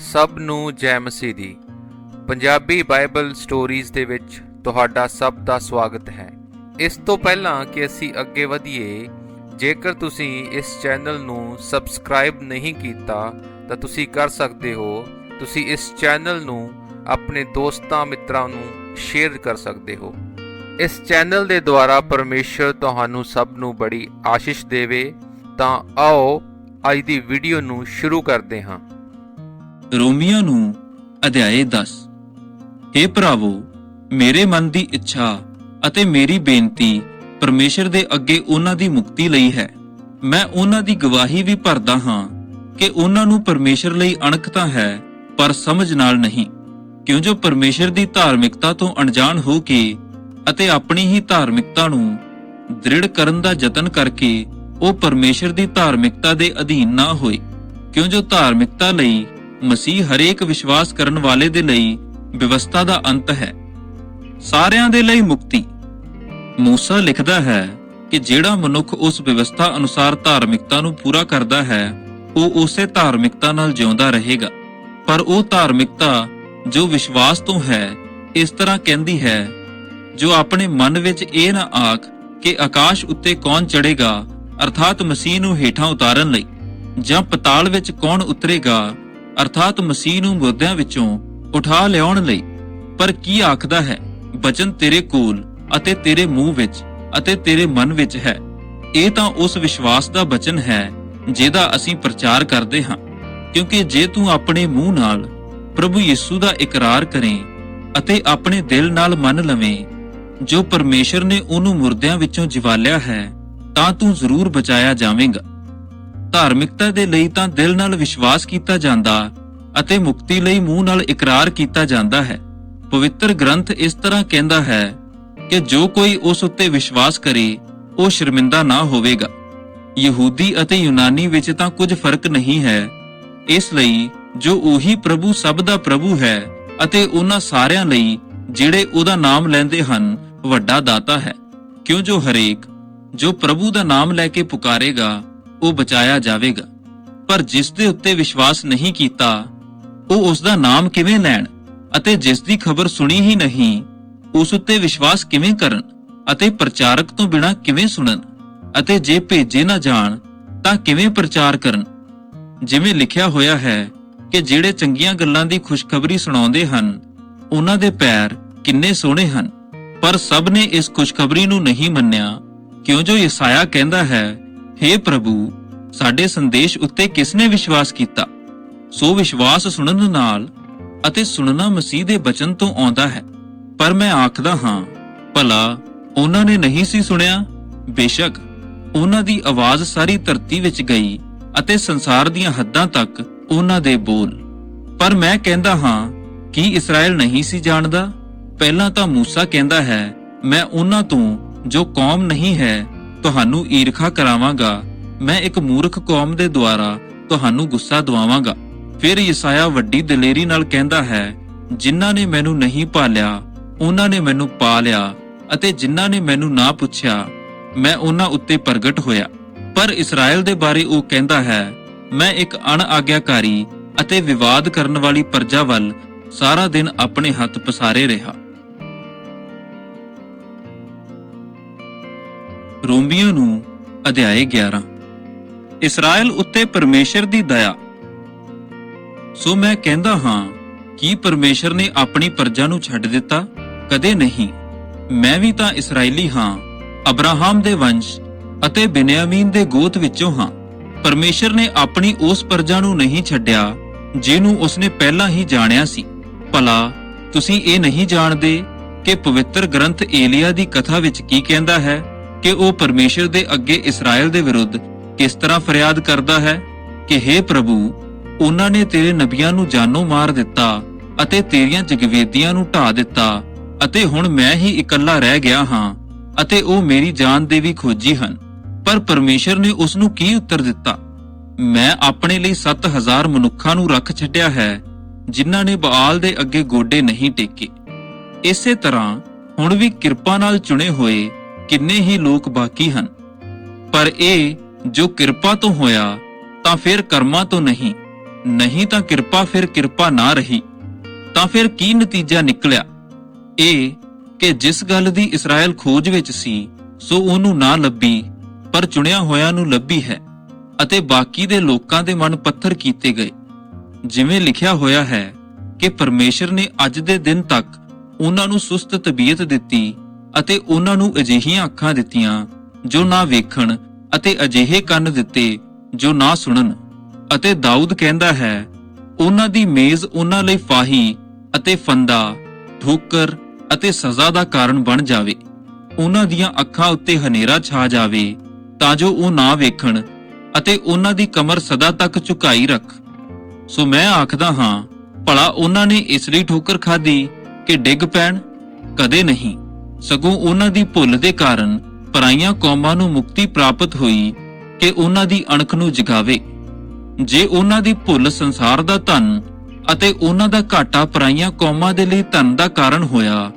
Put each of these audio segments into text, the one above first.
ਸਭ ਨੂੰ ਜੈ ਮਸੀਹ ਦੀ। ਪੰਜਾਬੀ ਬਾਈਬਲ ਸਟੋਰੀਜ਼ ਦੇ ਵਿੱਚ ਤੁਹਾਡਾ ਸਭ ਦਾ ਸਵਾਗਤ ਹੈ। ਇਸ ਤੋਂ ਪਹਿਲਾਂ ਕਿ ਅਸੀਂ ਅੱਗੇ ਵਧੀਏ, ਜੇਕਰ ਤੁਸੀਂ ਇਸ ਚੈਨਲ ਨੂੰ ਸਬਸਕ੍ਰਾਈਬ ਨਹੀਂ ਕੀਤਾ ਤਾਂ ਤੁਸੀਂ ਕਰ ਸਕਦੇ ਹੋ। ਤੁਸੀਂ ਇਸ ਚੈਨਲ ਨੂੰ ਆਪਣੇ ਦੋਸਤਾਂ ਮਿੱਤਰਾਂ ਨੂੰ ਸ਼ੇਅਰ ਕਰ ਸਕਦੇ ਹੋ। ਇਸ ਚੈਨਲ ਦੇ ਦੁਆਰਾ ਪਰਮੇਸ਼ਰ ਤੁਹਾਨੂੰ ਸਭ ਨੂੰ ਬੜੀ ਆਸ਼ੀਸ਼ ਦੇਵੇ। ਤਾਂ ਆਓ ਅੱਜ ਦੀ ਵੀਡੀਓ ਨੂੰ ਸ਼ੁਰੂ ਕਰਦੇ ਹਾਂ। ਰੋਮੀਆਂ ਨੂੰ ਅਧਿਆਇ 10। हे ਭਰਾਵੋ, ਮੇਰੇ ਮਨ ਦੀ ਇੱਛਾ ਅਤੇ ਮੇਰੀ ਬੇਨਤੀ ਪਰਮੇਸ਼ਰ ਦੇ ਅੱਗੇ ਉਹਨਾਂ ਦੀ ਮੁਕਤੀ ਲਈ ਹੈ। ਮੈਂ ਉਹਨਾਂ ਦੀ ਗਵਾਹੀ ਵੀ ਭਰਦਾ ਹਾਂ ਕਿ ਉਹਨਾਂ ਨੂੰ ਪਰਮੇਸ਼ਰ ਲਈ ਅਣਖ ਤਾਂ ਹੈ, ਪਰ ਸਮਝ ਨਾਲ ਨਹੀਂ, ਕਿਉਂ ਜੋ ਪਰਮੇਸ਼ਰ ਦੀ ਧਾਰਮਿਕਤਾ ਤੋਂ ਅਣਜਾਣ ਹੋ ਕੇ ਅਤੇ ਆਪਣੀ ਹੀ ਧਾਰਮਿਕਤਾ ਨੂੰ ਦ੍ਰਿੜ ਕਰਨ ਦਾ ਯਤਨ ਕਰਕੇ ਉਹ ਪਰਮੇਸ਼ਰ ਦੀ ਧਾਰਮਿਕਤਾ ਦੇ ਅਧੀਨ ਨਾ ਹੋਏ। ਕਿਉਂ ਜੋ ਧਾਰਮਿਕਤਾ ਲਈ ਮਸੀਹ ਹਰੇਕ ਵਿਸ਼ਵਾਸ ਕਰਨ ਵਾਲੇ ਦੇ ਲਈ ਵਿਵਸਥਾ ਦਾ ਅੰਤ ਹੈ, ਸਾਰਿਆਂ ਦੇ ਲਈ ਮੁਕਤੀ। ਮੂਸਾ ਲਿਖਦਾ ਹੈ ਕਿ ਜਿਹੜਾ ਮਨੁੱਖ ਉਸ ਵਿਵਸਥਾ ਅਨੁਸਾਰ ਧਾਰਮਿਕਤਾ ਨੂੰ ਪੂਰਾ ਕਰਦਾ ਹੈ, ਉਹ ਉਸੇ ਧਾਰਮਿਕਤਾ ਨਾਲ ਜਿਉਂਦਾ ਰਹੇਗਾ। ਪਰ ਉਹ ਧਾਰਮਿਕਤਾ ਜੋ ਵਿਸ਼ਵਾਸ ਤੋਂ ਹੈ, ਇਸ ਤਰ੍ਹਾਂ ਕਹਿੰਦੀ ਹੈ, ਜੋ ਆਪਣੇ ਮਨ ਵਿੱਚ ਇਹ ਨਾ ਆਖ ਕਿ ਆਕਾਸ਼ ਉੱਤੇ ਕੌਣ ਚੜ੍ਹੇਗਾ, ਅਰਥਾਤ ਮਸੀਹ ਨੂੰ ਹੇਠਾਂ ਉਤਾਰਨ ਲਈ, ਜਾਂ ਪਤਾਲ ਵਿੱਚ ਕੌਣ ਉਤਰੇਗਾ, ਅਰਥਾਤ ਮਸੀਹ ਨੂੰ ਮੁਰਦਿਆਂ ਵਿੱਚੋਂ ਉਠਾ ਲਿਆਉਣ ਲਈ। ਪਰ ਕੀ ਆਖਦਾ ਹੈ, ਬਚਨ ਤੇਰੇ ਕੋਲ ਅਤੇ ਤੇਰੇ ਮੂੰਹ ਵਿੱਚ ਅਤੇ ਤੇਰੇ ਮਨ ਵਿੱਚ ਹੈ। ਇਹ ਤਾਂ ਉਸ ਵਿਸ਼ਵਾਸ ਦਾ ਬਚਨ ਹੈ ਜਿਹਦਾ ਅਸੀਂ ਪ੍ਰਚਾਰ ਕਰਦੇ ਹਾਂ। ਕਿਉਂਕਿ ਜੇ ਤੂੰ ਆਪਣੇ ਮੂੰਹ ਨਾਲ ਪ੍ਰਭੂ ਯਿਸੂ ਦਾ ਇਕਰਾਰ ਕਰੇ ਅਤੇ ਆਪਣੇ ਦਿਲ ਨਾਲ ਮੰਨ ਲਵੇਂ ਜੋ ਪਰਮੇਸ਼ਰ ਨੇ ਉਹਨੂੰ ਮੁਰਦਿਆਂ ਵਿੱਚੋਂ ਜਿਵਾਲਿਆ ਹੈ, ਤਾਂ ਤੂੰ ਜ਼ਰੂਰ ਬਚਾਇਆ ਜਾਵੇਂਗਾ। ਧਾਰਮਿਕਤਾ ਦੇ ਲਈ ਤਾਂ ਦਿਲ ਨਾਲ ਵਿਸ਼ਵਾਸ ਕੀਤਾ ਜਾਂਦਾ ਅਤੇ ਮੁਕਤੀ ਲਈ ਮੂੰਹ ਨਾਲ ਇਕਰਾਰ ਕੀਤਾ ਜਾਂਦਾ ਹੈ। ਪਵਿੱਤਰ ਗ੍ਰੰਥ ਇਸ ਤਰ੍ਹਾਂ ਕਹਿੰਦਾ ਹੈ ਕਿ ਜੋ ਕੋਈ ਉਸ ਉੱਤੇ ਵਿਸ਼ਵਾਸ ਕਰੇ ਉਹ ਸ਼ਰਮਿੰਦਾ ਨਾ ਹੋਵੇਗਾ। ਯਹੂਦੀ ਅਤੇ ਯੂਨਾਨੀ ਵਿੱਚ ਤਾਂ ਕੁਝ ਫਰਕ ਨਹੀਂ ਹੈ, ਇਸ ਲਈ ਜੋ ਉਹੀ ਪ੍ਰਭੂ ਸਭ ਦਾ ਪ੍ਰਭੂ ਹੈ ਅਤੇ ਉਹਨਾਂ ਸਾਰਿਆਂ ਲਈ ਜਿਹੜੇ ਉਹਦਾ ਨਾਮ ਲੈਂਦੇ ਹਨ ਵੱਡਾ ਦਾਤਾ ਹੈ। ਕਿਉਂ ਜੋ ਹਰੇਕ ਜੋ ਪ੍ਰਭੂ ਦਾ ਨਾਮ ਲੈ ਕੇ ਪੁਕਾਰੇਗਾ ਉਹ ਬਚਾਇਆ ਜਾਵੇਗਾ। ਪਰ ਜਿਸ ਦੇ ਉੱਤੇ ਵਿਸ਼ਵਾਸ ਨਹੀਂ ਕੀਤਾ, ਉਹ ਉਸ ਦਾ ਨਾਮ ਕਿਵੇਂ ਲੈਣ? ਅਤੇ ਜਿਸ ਦੀ ਖਬਰ ਸੁਣੀ ਹੀ ਨਹੀਂ, ਉਸ ਉੱਤੇ ਵਿਸ਼ਵਾਸ ਕਿਵੇਂ ਕਰਨ? ਅਤੇ ਪ੍ਰਚਾਰਕ ਤੋਂ ਬਿਨਾਂ ਕਿਵੇਂ ਸੁਣਨ? ਅਤੇ ਜੇ ਭੇਜੇ ਨਾ ਜਾਣ ਤਾਂ ਕਿਵੇਂ ਪ੍ਰਚਾਰ ਕਰਨ? ਜਿਵੇਂ ਲਿਖਿਆ ਹੋਇਆ ਹੈ ਕਿ ਜਿਹੜੇ ਚੰਗੀਆਂ ਗੱਲਾਂ ਦੀ ਖੁਸ਼ਖਬਰੀ ਸੁਣਾਉਂਦੇ ਹਨ, ਉਹਨਾਂ ਦੇ ਪੈਰ ਕਿੰਨੇ ਸੋਹਣੇ ਹਨ। ਪਰ ਸਭ ਨੇ ਇਸ ਖੁਸ਼ਖਬਰੀ ਨੂੰ ਨਹੀਂ ਮੰਨਿਆ। ਕਿਉਂ ਜੋ ਯਸਾਇਆ ਕਹਿੰਦਾ ਹੈ, हे ਪ੍ਰਭੂ, ਸਾਡੇ ਸੰਦੇਸ਼ ਉੱਤੇ ਕਿਸ ਨੇ ਵਿਸ਼ਵਾਸ ਕੀਤਾ? ਸੋ ਵਿਸ਼ਵਾਸ ਸੁਣਨ ਨਾਲ ਅਤੇ ਸੁਣਨਾ ਮਸੀਹ ਦੇ ਬਚਨ ਤੋਂ ਆਉਂਦਾ ਹੈ। ਪਰ ਮੈਂ ਆਖਦਾ ਹਾਂ, ਭਲਾ ਉਹਨਾਂ ਨੇ ਨਹੀਂ ਸੀ ਸੁਣਿਆ? ਬੇਸ਼ੱਕ ਉਹਨਾਂ ਦੀ ਆਵਾਜ਼ ਸਾਰੀ ਧਰਤੀ ਵਿੱਚ ਗਈ ਅਤੇ ਸੰਸਾਰ ਦੀਆਂ ਹੱਦਾਂ ਤੱਕ ਉਹਨਾਂ ਦੇ ਬੋਲ। ਪਰ ਮੈਂ ਕਹਿੰਦਾ ਹਾਂ, ਕੀ ਇਸਰਾਏਲ ਨਹੀਂ ਸੀ ਜਾਣਦਾ? ਪਹਿਲਾਂ ਤਾਂ ਮੂਸਾ ਕਹਿੰਦਾ ਹੈ, ਮੈਂ ਉਹਨਾਂ ਤੋਂ ਜੋ ਕੌਮ ਨਹੀਂ ਹੈ ਤੁਹਾਨੂੰ ਈਰਖਾ ਕਰਾਵਾਂਗਾ। ਮੈਂ ਇੱਕ ਮੂਰਖ ਕੌਮ ਦੇ ਦੁਆਰਾ ਤੁਹਾਨੂੰ ਗੁੱਸਾ ਦਿਵਾਵਾਂਗਾ। ਫਿਰ ਯਸਾਇਆ ਵੱਡੀ ਦਲੇਰੀ ਨਾਲ ਕਹਿੰਦਾ ਹੈ, ਜਿਨ੍ਹਾਂ ਨੇ ਮੈਨੂੰ ਨਹੀਂ ਭਾਲਿਆ ਉਹਨਾਂ ਨੇ ਮੈਨੂੰ ਪਾ ਲਿਆ, ਅਤੇ ਜਿਨ੍ਹਾਂ ਨੇ ਮੈਨੂੰ ਨਾ ਪੁੱਛਿਆ ਮੈਂ ਉਹਨਾਂ ਉੱਤੇ ਪ੍ਰਗਟ ਹੋਇਆ। ਪਰ ਇਸਰਾਏਲ ਦੇ ਬਾਰੇ ਉਹ ਕਹਿੰਦਾ ਹੈ, ਮੈਂ ਇੱਕ ਅਣਆਗਿਆਕਾਰੀ ਅਤੇ ਵਿਵਾਦ ਕਰਨ ਵਾਲੀ ਪਰਜਾ ਵੱਲ ਸਾਰਾ ਦਿਨ ਆਪਣੇ ਹੱਥ ਪਸਾਰੇ ਰਿਹਾ। ਰੋਮੀਆਂ ਨੂੰ ਅਧਿਆਇ 11। ਇਸਰਾਏਲ ਉੱਤੇ ਪਰਮੇਸ਼ਰ ਦੀ ਦਇਆ। ਸੋ ਮੈਂ ਕਹਿੰਦਾ ਹਾਂ, ਕੀ ਪਰਮੇਸ਼ਰ ਨੇ ਆਪਣੀ ਪਰਜਾ ਨੂੰ ਛੱਡ ਦਿੱਤਾ? ਕਦੇ ਨਹੀਂ। ਮੈਂ ਵੀ ਤਾਂ ਇਸਰਾਏਲੀ ਹਾਂ, ਅਬਰਾਹਮ ਦੇ ਵੰਸ਼ ਅਤੇ ਬਿਨਯਾਮੀਨ ਦੇ ਗੋਤ ਵਿੱਚੋਂ ਹਾਂ। ਪਰਮੇਸ਼ਰ ਨੇ ਆਪਣੀ ਉਸ ਪਰਜਾ ਨੂੰ ਨਹੀਂ ਛੱਡਿਆ ਜਿਹਨੂੰ ਉਸਨੇ ਪਹਿਲਾਂ ਹੀ ਜਾਣਿਆ ਸੀ। ਭਲਾ ਤੁਸੀਂ ਇਹ ਨਹੀਂ ਜਾਣਦੇ ਕਿ ਪਵਿੱਤਰ ਗ੍ਰੰਥ ਏਲੀਆ ਦੀ ਕਥਾ ਵਿੱਚ ਕੀ ਕਹਿੰਦਾ ਹੈ ਕਿ ਉਹ ਪਰਮੇਸ਼ਰ ਦੇ ਅੱਗੇ ਇਸਰਾਏਲ ਦੇ ਵਿਰੁੱਧ ਕਿਸ ਤਰ੍ਹਾਂ ਫਰਿਆਦ ਕਰਦਾ ਹੈ ਕਿ हे ਪ੍ਰਭੂ, ਉਹਨਾਂ ਨੇ ਤੇਰੇ ਨਬੀਆਂ ਨੂੰ ਜਾਨੋਂ ਮਾਰ ਦਿੱਤਾ ਅਤੇ ਤੇਰੀਆਂ ਜਗਵੇਦੀਆਂ ਨੂੰ ਢਾ ਦਿੱਤਾ, ਅਤੇ ਹੁਣ ਮੈਂ ਹੀ ਇਕੱਲਾ ਰਹਿ ਗਿਆ ਹਾਂ ਅਤੇ ਉਹ ਮੇਰੀ ਜਾਨ ਦੇ ਵੀ ਖੋਜੀ ਹਨ। ਪਰ ਪਰਮੇਸ਼ਰ ਨੇ ਉਸ ਨੂੰ ਕੀ ਉੱਤਰ ਦਿੱਤਾ? ਮੈਂ ਆਪਣੇ ਲਈ 7,000 ਮਨੁੱਖਾਂ ਨੂੰ ਰੱਖ ਛੱਡਿਆ ਹੈ ਜਿਨ੍ਹਾਂ ਨੇ ਬਾਲ ਦੇ ਅੱਗੇ ਗੋਡੇ ਨਹੀਂ ਟੇਕੇ। ਇਸੇ ਤਰ੍ਹਾਂ ਹੁਣ ਵੀ ਕਿਰਪਾ ਨਾਲ ਚੁਣੇ ਹੋਏ ਕਿੰਨੇ ਹੀ ਲੋਕ ਬਾਕੀ ਹਨ। ਪਰ ਇਹ ਜੋ ਕਿਰਪਾ ਤੋਂ ਹੋਇਆ ਤਾਂ ਫਿਰ ਕਰਮਾਂ ਤੋਂ ਨਹੀਂ। ਨਹੀਂ ਤਾਂ ਕਿਰਪਾ ਫਿਰ ਕਿਰਪਾ ਨਾ ਰਹੀ। ਤਾਂ ਫਿਰ ਕੀ ਨਤੀਜਾ ਨਿਕਲਿਆ? ਇਹ ਕਿ ਜਿਸ ਗੱਲ ਦੀ ਇਸਰਾਇਲ ਖੋਜ ਵਿੱਚ ਸੀ ਸੋ ਉਹਨੂੰ ਨਾ ਲੱਭੀ, ਪਰ ਚੁਣਿਆ ਹੋਇਆਂ ਨੂੰ ਲੱਭੀ ਹੈ, ਅਤੇ ਬਾਕੀ ਦੇ ਲੋਕਾਂ ਦੇ ਮਨ ਪੱਥਰ ਕੀਤੇ ਗਏ। ਜਿਵੇਂ ਲਿਖਿਆ ਹੋਇਆ ਹੈ ਕਿ ਪਰਮੇਸ਼ਰ ਨੇ ਅੱਜ ਦੇ ਦਿਨ ਤੱਕ ਉਹਨਾਂ ਨੂੰ ਸੁਸਤ ਤਬੀਅਤ ਦਿੱਤੀ ਅਤੇ ਉਹਨਾਂ ਨੂੰ ਅਜਿਹੀਆਂ ਅੱਖਾਂ ਦਿੱਤੀਆਂ ਜੋ ਨਾ ਵੇਖਣ, ਅਤੇ ਅਜਿਹੇ ਕੰਨ ਦਿੱਤੇ ਜੋ ਨਾ ਸੁਣਨ। ਅਤੇ ਦਾਊਦ ਕਹਿੰਦਾ ਹੈ, ਉਹਨਾਂ ਦੀ ਮੇਜ਼ ਉਹਨਾਂ ਲਈ ਫਾਹੀ ਅਤੇ ਫੰਦਾ, ਠੋਕਰ ਅਤੇ ਸਜ਼ਾ ਦਾ ਕਾਰਨ ਬਣ ਜਾਵੇ। ਉਹਨਾਂ ਦੀਆਂ ਅੱਖਾਂ ਉੱਤੇ ਹਨੇਰਾ ਛਾ ਜਾਵੇ ਤਾਂ ਜੋ ਉਹ ਨਾ ਵੇਖਣ, ਅਤੇ ਉਹਨਾਂ ਦੀ ਕਮਰ ਸਦਾ ਤੱਕ ਝੁਕਾਈ ਰੱਖ। ਸੋ ਮੈਂ ਆਖਦਾ ਹਾਂ, ਭਲਾ ਉਹਨਾਂ ਨੇ ਇਸ ਲਈ ਠੋਕਰ ਖਾਧੀ ਕਿ ਡਿੱਗ ਪੈਣ? ਕਦੇ ਨਹੀਂ, ਸਗੋਂ ਉਹਨਾਂ ਦੀ ਭੁੱਲ ਦੇ ਕਾਰਨ ਪਰਾਈਆਂ ਕੌਮਾਂ ਨੂੰ ਮੁਕਤੀ ਪ੍ਰਾਪਤ ਹੋਈ ਕਿ ਉਹਨਾਂ ਦੀ ਅਣਖ ਨੂੰ ਜਗਾਵੇ। ਜੇ ਉਹਨਾਂ ਦੀ ਭੁੱਲ ਸੰਸਾਰ ਦਾ ਧਨ ਅਤੇ ਉਹਨਾਂ ਦਾ ਘਾਟਾ ਪਰਾਈਆਂ ਕੌਮਾਂ ਦੇ ਲਈ ਧਨ ਦਾ ਕਾਰਨ ਹੋਇਆ,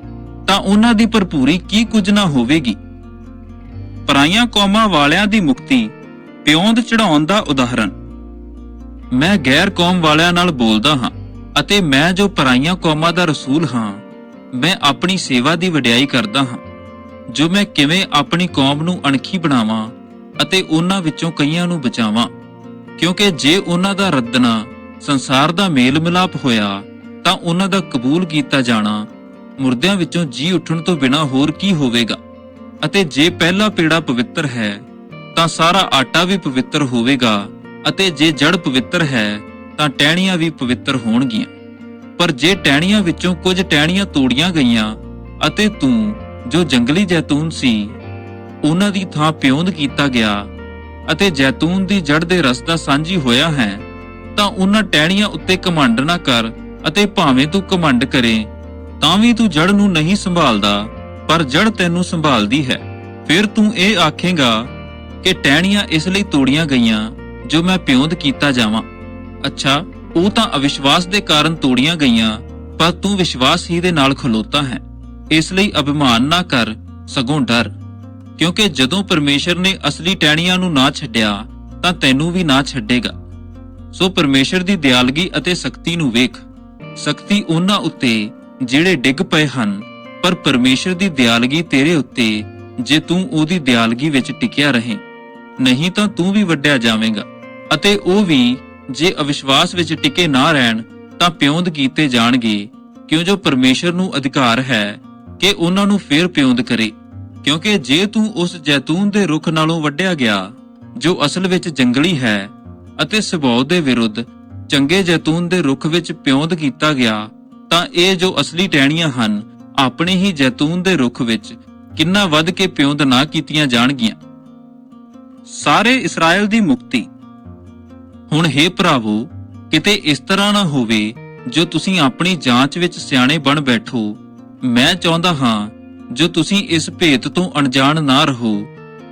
ਤਾਂ ਉਹਨਾਂ ਦੀ ਭਰਪੂਰੀ ਕੀ ਕੁਝ ਨਾ ਹੋਵੇਗੀ। ਪਰਾਈਆਂ ਕੌਮਾਂ ਵਾਲਿਆਂ ਦੀ ਮੁਕਤੀ ਪਿਉਂਦ ਚੜਾਉਣ ਦਾ ਉਦਾਹਰਣ। ਮੈਂ ਗੈਰ ਕੌਮ ਵਾਲਿਆਂ ਨਾਲ ਬੋਲਦਾ ਹਾਂ, ਅਤੇ ਮੈਂ ਜੋ ਪਰਾਈਆਂ ਕੌਮਾਂ ਦਾ ਰਸੂਲ ਹਾਂ, ਮੈਂ ਆਪਣੀ ਸੇਵਾ ਦੀ ਵਡਿਆਈ ਕਰਦਾ ਹਾਂ, ਜੋ ਮੈਂ ਕਿਵੇਂ ਆਪਣੀ ਕੌਮ ਨੂੰ ਅਣਖੀ ਬਣਾਵਾਂ ਅਤੇ ਉਹਨਾਂ ਵਿੱਚੋਂ ਕਈਆਂ ਨੂੰ ਬਚਾਵਾਂ। ਕਿਉਂਕਿ ਜੇ ਉਹਨਾਂ ਦਾ ਰੱਦਣਾ ਸੰਸਾਰ ਦਾ ਮੇਲ ਮਿਲਾਪ ਹੋਇਆ, ਤਾਂ ਉਹਨਾਂ ਦਾ ਕਬੂਲ ਕੀਤਾ ਜਾਣਾ ਮੁਰਦਿਆਂ ਵਿੱਚੋਂ ਜੀ ਉੱਠਣ ਤੋਂ ਬਿਨਾਂ ਹੋਰ ਕੀ ਹੋਵੇਗਾ। ਅਤੇ ਜੇ ਪਹਿਲਾ ਪੇੜਾ ਪਵਿੱਤਰ ਹੈ, ਤਾਂ ਸਾਰਾ ਆਟਾ ਵੀ ਪਵਿੱਤਰ ਹੋਵੇਗਾ, ਅਤੇ ਜੇ ਜੜ ਪਵਿੱਤਰ ਹੈ, ਤਾਂ ਟਹਿਣੀਆਂ ਵੀ ਪਵਿੱਤਰ ਹੋਣਗੀਆਂ। ਪਰ ਜੇ ਟਹਿਣੀਆਂ ਵਿੱਚੋਂ ਕੁਝ ਟਹਿਣੀਆਂ ਤੋੜੀਆਂ ਗਈਆਂ, ਅਤੇ ਤੂੰ ਜੋ ਜੰਗਲੀ ਜੈਤੂਨ ਸੀ ਉਹਨਾਂ ਦੀ ਥਾਂ ਪਿਉਂਦ ਕੀਤਾ ਗਿਆ, ਅਤੇ ਜੈਤੂਨ ਦੀ ਜੜ ਦੇ ਰਸ ਦਾ ਸਾਂਝੀ ਹੋਇਆ ਹੈ, ਤਾਂ ਉਹਨਾਂ ਟਹਿਣੀਆਂ ਉੱਤੇ ਘਮੰਡ ਨਾ ਕਰ। ਅਤੇ ਭਾਵੇਂ ਤੂੰ ਘਮੰਡ ਕਰੇ, ਤਾਂ ਵੀ ਤੂੰ ਜੜ ਨੂੰ ਨਹੀਂ ਸੰਭਾਲਦਾ, ਪਰ ਜੜ ਤੈਨੂੰ ਸੰਭਾਲਦੀ ਹੈ। ਫਿਰ ਤੂੰ ਇਹ ਆਖੇਂਗਾ ਕਿ ਟਹਿਣੀਆਂ ਇਸ ਲਈ ਤੋੜੀਆਂ ਗਈਆਂ ਜੋ ਮੈਂ ਪਿਉਂਦ ਕੀਤਾ ਜਾਵਾਂ। ਅੱਛਾ, ਉਹ ਤਾਂ ਅਵਿਸ਼ਵਾਸ ਦੇ ਕਾਰਨ ਤੋੜੀਆਂ ਗਈਆਂ, ਪਰ ਤੂੰ ਵਿਸ਼ਵਾਸ ਹੀ ਦੇ ਨਾਲ ਖਲੋਤਾ ਹੈ। ਇਸ ਲਈ ਅਭਿਮਾਨ ਨਾ ਕਰ, ਸਗੋਂ ਡਰ, ਕਿਉਂਕਿ ਜਦੋਂ ਪਰਮੇਸ਼ਰ ਨੇ ਅਸਲੀ ਟਹਿਣੀਆਂ ਨੂੰ ਨਾ ਛੱਡਿਆ, ਤਾਂ ਤੈਨੂੰ ਵੀ ਨਾ ਛੱਡੇਗਾ। ਸੋ ਪਰਮੇਸ਼ਰ ਦੀ ਦਿਆਲਗੀ ਅਤੇ ਸਖਤੀ ਨੂੰ ਵੇਖ। ਸਖਤੀ ਉਹਨਾਂ ਉੱਤੇ ਜਿਹੜੇ ਡਿੱਗ ਪਏ ਹਨ, ਪਰ ਪਰਮੇਸ਼ਰ ਦੀ ਦਿਆਲਗੀ ਤੇਰੇ ਉੱਤੇ, ਜੇ ਤੂੰ ਉਹਦੀ ਦਿਆਲਗੀ ਵਿੱਚ ਟਿਕਿਆ ਰਹੇ। ਨਹੀਂ ਤਾਂ ਤੂੰ ਵੀ ਵੱਢਿਆ ਜਾਵੇਂਗਾ, ਅਤੇ ਉਹ ਵੀ ਜੇ ਅਵਿਸ਼ਵਾਸ ਵਿੱਚ ਟਿਕੇ ਨਾ ਰਹਿਣ, ਤਾਂ ਪਿਉਂਦ ਕੀਤੇ ਜਾਣਗੇ। ਕਿਉਂ ਜੋ ਪਰਮੇਸ਼ਰ ਨੂੰ ਅਧਿਕਾਰ ਹੈ ਕਿ ਉਹਨਾਂ ਨੂੰ ਫੇਰ ਪਿਉਂਦ ਕਰੇ। ਕਿਉਂਕਿ ਜੇ ਤੂੰ ਉਸ ਜੈਤੂਨ ਦੇ ਰੁੱਖ ਨਾਲੋਂ ਵੱਢਿਆ ਗਿਆ ਜੋ ਅਸਲ ਵਿੱਚ ਜੰਗਲੀ ਹੈ, ਅਤੇ ਸੁਭਾਅ ਦੇ ਵਿਰੁੱਧ ਚੰਗੇ ਜੈਤੂਨ ਦੇ ਰੁੱਖ ਵਿੱਚ ਪਿਉਂਦ ਕੀਤਾ ਗਿਆ, ਤਾਂ ਇਹ ਜੋ ਅਸਲੀ ਟਹਿਣੀਆਂ ਹਨ, ਆਪਣੇ ਹੀ ਜੈਤੂਨ ਦੇ ਰੁੱਖ ਵਿੱਚ ਕਿੰਨਾ ਵੱਧ ਕੇ ਪਿਉਂਦ ਨਾ ਕੀਤੀਆਂ ਜਾਣਗੀਆਂ। ਸਾਰੇ ਇਸਰਾਇਲ ਦੀ ਮੁਕਤੀ। ਹੁਣ ਹੇ ਭਰਾਵੋ, ਕਿਤੇ ਇਸ ਤਰ੍ਹਾਂ ਨਾ ਹੋਵੇ ਜੋ ਤੁਸੀਂ ਆਪਣੀ ਜਾਂਚ ਵਿੱਚ ਸਿਆਣੇ ਬਣ ਬੈਠੋ। ਮੈਂ ਚਾਹੁੰਦਾ ਹਾਂ ਜੋ ਤੁਸੀਂ ਇਸ ਭੇਤ ਤੋਂ ਅਣਜਾਣ ਨਾ ਰਹੋ,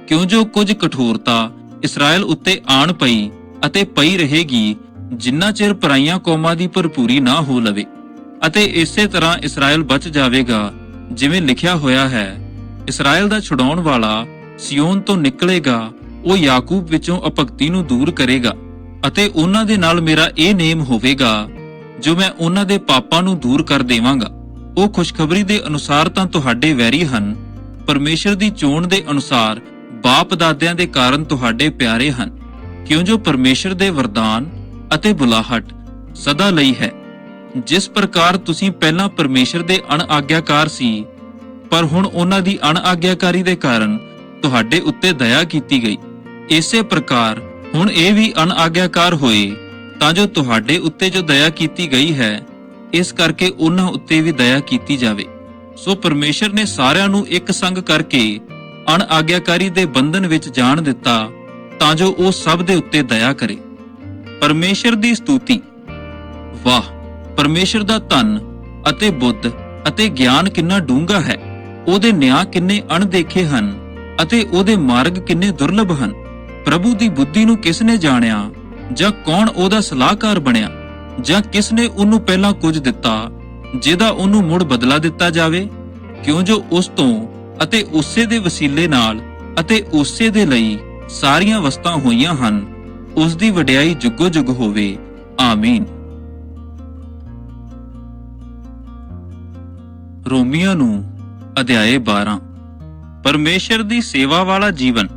ਕਿਉਂ ਜੋ ਕੁਝ ਕਠੋਰਤਾ ਇਸਰਾਇਲ ਉੱਤੇ ਆਣ ਪਈ ਅਤੇ ਪਈ ਰਹੇਗੀ, ਜਿੰਨਾ ਚਿਰ ਪਰਾਈਆਂ ਕੌਮਾਂ ਦੀ ਭਰਪੂਰੀ ਨਾ ਹੋ ਲਵੇ। ਅਤੇ ਇਸੇ ਤਰ੍ਹਾਂ ਇਸਰਾਇਲ ਬਚ ਜਾਵੇਗਾ, ਜਿਵੇਂ ਲਿਖਿਆ ਹੋਇਆ ਹੈ, ਇਸਰਾਇਲ ਦਾ ਛੁਡਾਉਣ ਵਾਲਾ ਸਿਯੋਨ ਤੋਂ ਨਿਕਲੇਗਾ, ਉਹ ਯਾਕੂਬ ਵਿੱਚੋਂ ਅਭਗਤੀ ਨੂੰ ਦੂਰ ਕਰੇਗਾ। ਅਤੇ ਉਹਨਾਂ ਦੇ ਨਾਲ ਮੇਰਾ ਇਹ ਨੇਮ ਹੋਵੇਗਾ ਜੋ ਮੈਂ ਉਹਨਾਂ ਦੇ ਪਾਪਾਂ ਨੂੰ ਦੂਰ ਕਰ ਦੇਵਾਂਗਾ। ਉਹ ਖੁਸ਼ਖਬਰੀ ਦੇ ਅਨੁਸਾਰ ਤਾਂ ਤੁਹਾਡੇ ਵੈਰੀ ਹਨ, ਪਰਮੇਸ਼ਰ ਦੀ ਚੋਣ ਦੇ ਅਨੁਸਾਰ ਬਾਪ ਦਾਦਿਆਂ ਦੇ ਕਾਰਨ ਤੁਹਾਡੇ ਪਿਆਰੇ ਹਨ। ਕਿਉਂ ਜੋ ਪਰਮੇਸ਼ਰ ਦੇ ਵਰਦਾਨ ਅਤੇ ਬੁਲਾਹਟ ਸਦਾ ਲਈ ਹੈ। ਜਿਸ ਪ੍ਰਕਾਰ ਤੁਸੀਂ ਪਹਿਲਾਂ ਪਰਮੇਸ਼ਰ ਦੇ ਅਣਆਗਿਆਕਾਰ ਸੀ, ਪਰ ਹੁਣ ਉਹਨਾਂ ਦੀ ਅਣਆਗਿਆਕਾਰੀ ਦੇ ਕਾਰਨ ਤੁਹਾਡੇ ਉੱਤੇ ਦਇਆ ਕੀਤੀ ਗਈ, ਇਸੇ ਪ੍ਰਕਾਰ ਹੁਣ ਇਹ ਵੀ ਅਣਆਗਿਆਕਾਰ ਹੋਏ, ਤਾਂ ਜੋ ਤੁਹਾਡੇ ਉੱਤੇ ਜੋ ਦਇਆ ਕੀਤੀ ਗਈ ਹੈ, ਇਸ ਕਰਕੇ ਉਹਨਾਂ ਉੱਤੇ ਵੀ ਦਇਆ ਕੀਤੀ ਜਾਵੇ। ਸੋ ਪਰਮੇਸ਼ਰ ਨੇ ਸਾਰਿਆਂ ਨੂੰ ਇੱਕ ਸੰਗ ਕਰਕੇ ਅਣਆਗਿਆਕਾਰੀ ਦੇ ਬੰਧਨ ਵਿੱਚ ਜਾਣ ਦਿੱਤਾ, ਤਾਂ ਜੋ ਉਹ ਸਭ ਦੇ ਉੱਤੇ ਦਇਆ ਕਰੇ। ਪਰਮੇਸ਼ਰ ਦੀ ਸਤੂਤੀ। ਵਾਹ, ਪਰਮੇਸ਼ਰ ਦਾ ਧਨ ਅਤੇ ਬੁੱਧ ਅਤੇ ਗਿਆਨ ਕਿੰਨਾ ਡੂੰਘਾ ਹੈ। ਉਹਦੇ ਨਿਆਂ ਕਿੰਨੇ ਅਣਦੇਖੇ ਹਨ, ਅਤੇ ਉਹਦੇ ਮਾਰਗ ਕਿੰਨੇ ਦੁਰਲਭ ਹਨ। ਪ੍ਰਭੂ ਦੀ ਬੁੱਧੀ ਨੂੰ ਕਿਸ ਨੇ ਜਾਣਿਆ, ਜਾਂ ਕੌਣ ਉਹਦਾ ਸਲਾਹਕਾਰ ਬਣਿਆ, ਜਾਂ ਕਿਸ ਨੇ ਉਹਨੂੰ ਪਹਿਲਾਂ ਕੁਝ ਦਿੱਤਾ ਜਿਹਦਾ ਉਹਨੂੰ ਮੁੜ ਬਦਲਾ ਦਿੱਤਾ ਜਾਵੇ। ਕਿਉਂ ਜੋ ਉਸ ਤੋਂ ਅਤੇ ਉਸੇ ਦੇ ਵਸੀਲੇ ਨਾਲ ਅਤੇ ਉਸੇ ਦੇ ਲਈ ਸਾਰੀਆਂ ਵਸਤਾਂ ਹੋਈਆਂ ਹਨ, ਉਸ ਦੀ ਵਡਿਆਈ ਜੁਗੋ ਜੁਗ ਹੋਵੇ। ਆਮੀਨ। ਰੋਮੀਆਂ ਨੂੰ ਅਧਿਆਏ 12। ਪਰਮੇਸ਼ਰ ਦੀ ਸੇਵਾ ਵਾਲਾ ਜੀਵਨ।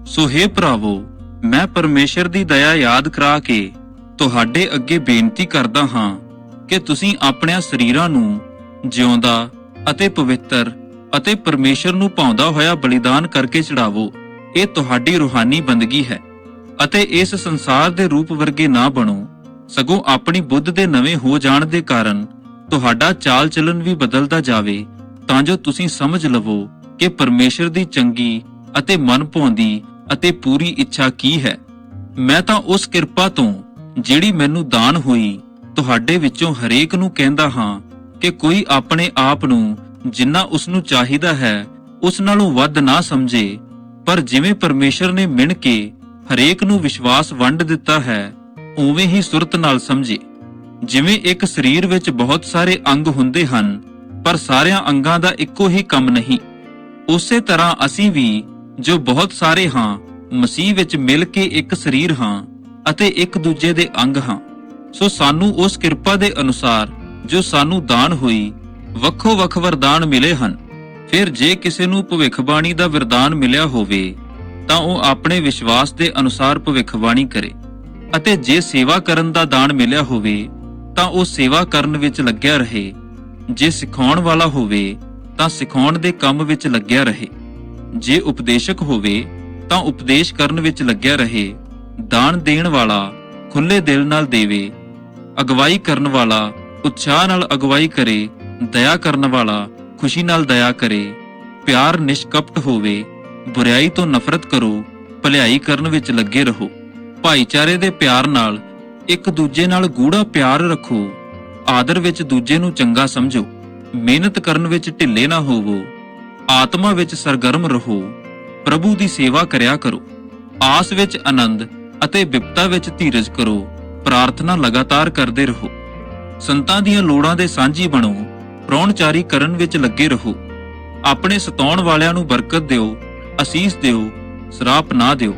ਸੋ ਹੇ ਭਰਾਵੋ, ਮੈਂ ਪਰਮੇਸ਼ਰ ਦੀ ਦਇਆ ਯਾਦ ਕਰਾ ਕੇ ਤੁਹਾਡੇ ਅੱਗੇ ਬੇਨਤੀ ਕਰਦਾ ਹਾਂ ਕਿ ਤੁਸੀਂ ਆਪਣਿਆਂ ਸਰੀਰਾਂ ਨੂੰ ਜਿਉਂਦਾ ਅਤੇ ਪਵਿੱਤਰ ਅਤੇ ਪਰਮੇਸ਼ਰ ਨੂੰ ਭਾਉਂਦਾ ਹੋਇਆ ਬਲੀਦਾਨ ਕਰਕੇ ਚੜਾਵੋ। ਇਹ ਤੁਹਾਡੀ ਰੂਹਾਨੀ ਬੰਦਗੀ ਹੈ ਅਤੇ ਇਸ ਸੰਸਾਰ ਦੇ ਰੂਪ ਵਰਗੇ ਨਾ ਬਣੋ, ਸਗੋਂ ਆਪਣੀ ਬੁੱਧ ਦੇ ਨਵੇਂ ਹੋ ਜਾਣ ਦੇ ਕਾਰਨ ਤੁਹਾਡਾ ਚਾਲ ਚੱਲਣ ਵੀ ਬਦਲਦਾ ਜਾਵੇ, ਤਾਂ ਜੋ ਤੁਸੀਂ ਸਮਝ ਲਵੋ ਕਿ ਪਰਮੇਸ਼ਰ ਦੀ ਚੰਗੀ ਅਤੇ ਮਨ ਭਾਉਂਦੀ ਅਤੇ ਪੂਰੀ ਇੱਛਾ ਕੀ ਹੈ। ਮੈਂ ਤਾਂ ਉਸ ਕਿਰਪਾ ਤੋਂ ਜਿਹੜੀ ਮੈਨੂੰ ਦਾਨ ਹੋਈ ਤੁਹਾਡੇ ਵਿੱਚੋਂ ਹਰੇਕ ਨੂੰ ਕਹਿੰਦਾ ਹਾਂ ਕਿ ਕੋਈ ਆਪਣੇ ਆਪ ਨੂੰ ਜਿੰਨਾ ਉਸ ਨੂੰ ਚਾਹੀਦਾ ਹੈ ਉਸ ਨਾਲੋਂ ਵੱਧ ਨਾ ਸਮਝੇ, ਪਰ ਜਿਵੇਂ ਪਰਮੇਸ਼ਰ ਨੇ ਮਿਣ ਕੇ ਹਰੇਕ ਨੂੰ ਵਿਸ਼ਵਾਸ ਵੰਡ ਦਿੱਤਾ ਹੈ, ਉਵੇਂ ਹੀ ਸੁਰਤ ਨਾਲ ਸਮਝੇ। ਜਿਵੇਂ ਇੱਕ ਸਰੀਰ ਵਿੱਚ ਬਹੁਤ ਸਾਰੇ ਅੰਗ ਹੁੰਦੇ ਹਨ, ਪਰ ਸਾਰਿਆਂ ਅੰਗਾਂ ਦਾ ਇੱਕੋ ਹੀ ਕੰਮ ਨਹੀਂ, ਉਸੇ ਤਰ੍ਹਾਂ ਅਸੀਂ ਵੀ ਜੋ ਬਹੁਤ ਸਾਰੇ ਹਾਂ, ਮਸੀਹ ਵਿੱਚ ਮਿਲ ਕੇ ਇੱਕ ਸਰੀਰ ਹਾਂ ਅਤੇ ਇੱਕ ਦੂਜੇ ਦੇ ਅੰਗ ਹਾਂ। ਸੋ ਸਾਨੂੰ ਉਸ ਕਿਰਪਾ ਦੇ ਅਨੁਸਾਰ ਜੋ ਸਾਨੂੰ ਦਾਨ ਹੋਈ ਵੱਖੋ-ਵੱਖ ਵਰਦਾਨ ਮਿਲੇ ਹਨ। ਫਿਰ ਜੇ ਕਿਸੇ ਨੂੰ ਭਵਿੱਖਬਾਣੀ ਦਾ ਵਰਦਾਨ ਮਿਲਿਆ ਹੋਵੇ ਤਾਂ ਉਹ ਆਪਣੇ ਵਿਸ਼ਵਾਸ ਦੇ ਅਨੁਸਾਰ ਭਵਿੱਖਬਾਣੀ ਕਰੇ, ਅਤੇ ਜੇ ਸੇਵਾ ਕਰਨ ਦਾ ਦਾਨ ਮਿਲਿਆ ਹੋਵੇ ਤਾਂ ਉਹ ਸੇਵਾ ਕਰਨ ਵਿੱਚ ਲੱਗਿਆ ਰਹੇ। ਜੇ ਸਿਖਾਉਣ ਵਾਲਾ ਹੋਵੇ ਤਾਂ ਸਿਖਾਉਣ ਦੇ ਕੰਮ ਵਿੱਚ ਲੱਗਿਆ ਰਹੇ। ਜੇ ਉਪਦੇਸ਼ਕ ਹੋਵੇ ਤਾਂ ਉਪਦੇਸ਼ ਕਰਨ ਵਿੱਚ ਲੱਗਿਆ ਰਹੇ। ਦਾਨ ਦੇਣ ਵਾਲਾ ਖੁੱਲੇ ਦਿਲ ਨਾਲ ਦੇਵੇ, ਅਗਵਾਈ ਕਰਨ ਵਾਲਾ ਉਤਸ਼ਾਹ ਨਾਲ ਅਗਵਾਈ ਕਰੇ, ਦਇਆ ਕਰਨ ਵਾਲਾ ਖੁਸ਼ੀ ਨਾਲ ਦਇਆ ਕਰੇ। ਪਿਆਰ ਨਿਸ਼ਕਪਟ ਹੋਵੇ, ਬੁਰਾਈ ਤੋਂ ਨਫ਼ਰਤ ਕਰੋ, ਭਲਾਈ ਕਰਨ ਵਿੱਚ ਲੱਗੇ ਰਹੋ। ਭਾਈਚਾਰੇ ਦੇ ਪਿਆਰ ਨਾਲ ਇੱਕ ਦੂਜੇ ਨਾਲ ਗੂੜਾ ਪਿਆਰ ਰੱਖੋ। ਆਦਰ ਵਿੱਚ ਦੂਜੇ ਨੂੰ ਚੰਗਾ ਸਮਝੋ। ਮਿਹਨਤ ਕਰਨ ਵਿੱਚ ਢਿੱਲੇ ਨਾ ਹੋਵੋ। ਆਤਮਾ ਵਿੱਚ ਸਰਗਰਮ ਰਹੋ। ਪ੍ਰਭੂ ਦੀ ਸੇਵਾ ਕਰਿਆ ਕਰੋ। ਆਸ ਵਿੱਚ ਆਨੰਦ ਅਤੇ ਬਿਪਤਾ ਵਿੱਚ ਧੀਰਜ ਕਰੋ। ਪ੍ਰਾਰਥਨਾ ਲਗਾਤਾਰ ਕਰਦੇ ਰਹੋ। ਸੰਤਾਂ ਦੀਆਂ ਲੋੜਾਂ ਦੇ ਸਾਂਝੀ ਬਣੋ। ਪ੍ਰਾਹੁਣਚਾਰੀ ਕਰਨ ਵਿੱਚ ਲੱਗੇ ਰਹੋ। ਆਪਣੇ ਸਤਾਉਣ ਵਾਲਿਆਂ ਨੂੰ ਬਰਕਤ ਦਿਓ, ਅਸੀਸ ਦਿਓ, ਸਰਾਪ ਨਾ ਦਿਓ।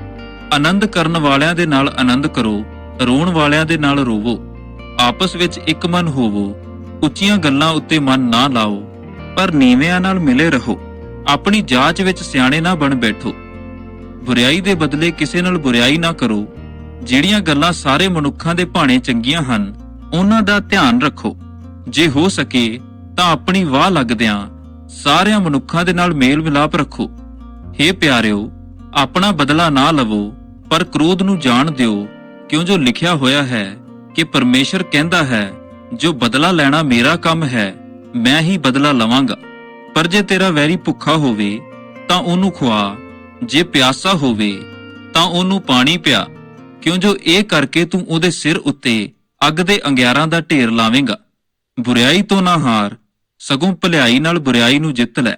ਆਨੰਦ ਕਰਨ ਵਾਲਿਆਂ ਦੇ ਨਾਲ ਆਨੰਦ ਕਰੋ, ਰੋਣ ਵਾਲਿਆਂ ਦੇ ਨਾਲ ਰੋਵੋ। ਆਪਸ ਵਿੱਚ ਇੱਕ ਮਨ ਹੋਵੋ। ਉੱਚੀਆਂ ਗੱਲਾਂ ਉੱਤੇ ਮਨ ਨਾ ਲਾਓ, ਪਰ ਨੀਵਿਆਂ ਨਾਲ ਮਿਲੇ ਰਹੋ। ਆਪਣੀ ਜਾਂਚ ਵਿੱਚ ਸਿਆਣੇ ਨਾ ਬਣ ਬੈਠੋ। ਬੁਰਾਈ ਦੇ ਬਦਲੇ ਕਿਸੇ ਨਾਲ ਬੁਰਾਈ ਨਾ ਕਰੋ। ਜਿਹੜੀਆਂ ਗੱਲਾਂ ਸਾਰੇ ਮਨੁੱਖਾਂ ਦੇ ਭਾਣੇ ਚੰਗੀਆਂ ਹਨ, ਉਹਨਾਂ ਦਾ ਧਿਆਨ ਰੱਖੋ। ਜੇ ਹੋ ਸਕੇ ਤਾਂ ਆਪਣੀ ਵਾਹ ਲੱਗਦਿਆਂ ਸਾਰਿਆਂ ਮਨੁੱਖਾਂ ਦੇ ਨਾਲ ਮੇਲ ਮਿਲਾਪ ਰੱਖੋ। ਹੇ ਪਿਆਰਿਓ, ਆਪਣਾ ਬਦਲਾ ਨਾ ਲਵੋ, ਪਰ ਕ੍ਰੋਧ ਨੂੰ ਜਾਣ ਦਿਓ, ਕਿਉਂ ਜੋ ਲਿਖਿਆ ਹੋਇਆ ਹੈ ਕਿ ਪਰਮੇਸ਼ਰ ਕਹਿੰਦਾ ਹੈ, ਜੋ ਬਦਲਾ ਲੈਣਾ ਮੇਰਾ ਕੰਮ ਹੈ, ਮੈਂ ਹੀ ਬਦਲਾ ਲਵਾਂਗਾ। ਪਰ ਜੇ ਤੇਰਾ ਵੈਰੀ ਭੁੱਖਾ ਹੋਵੇ ਤਾਂ ਉਹਨੂੰ ਖਵਾ, ਜੇ ਪਿਆਸਾ ਹੋਵੇ ਤਾਂ ਉਹਨੂੰ ਪਾਣੀ ਪਿਆ, ਕਿਉਂ ਜੋ ਇਹ ਕਰਕੇ ਤੂੰ ਉਹਦੇ ਸਿਰ ਉੱਤੇ ਅੱਗ ਦੇ ਅੰਗਿਆਰਾਂ ਦਾ ਢੇਰ ਲਾਵੇਂਗਾ। ਬੁਰਾਈ ਤੋਂ ਨਾ ਹਾਰ, ਸਗੋਂ ਭਲਾਈ ਨਾਲ ਬੁਰਾਈ ਨੂੰ ਜਿੱਤ ਲੈ।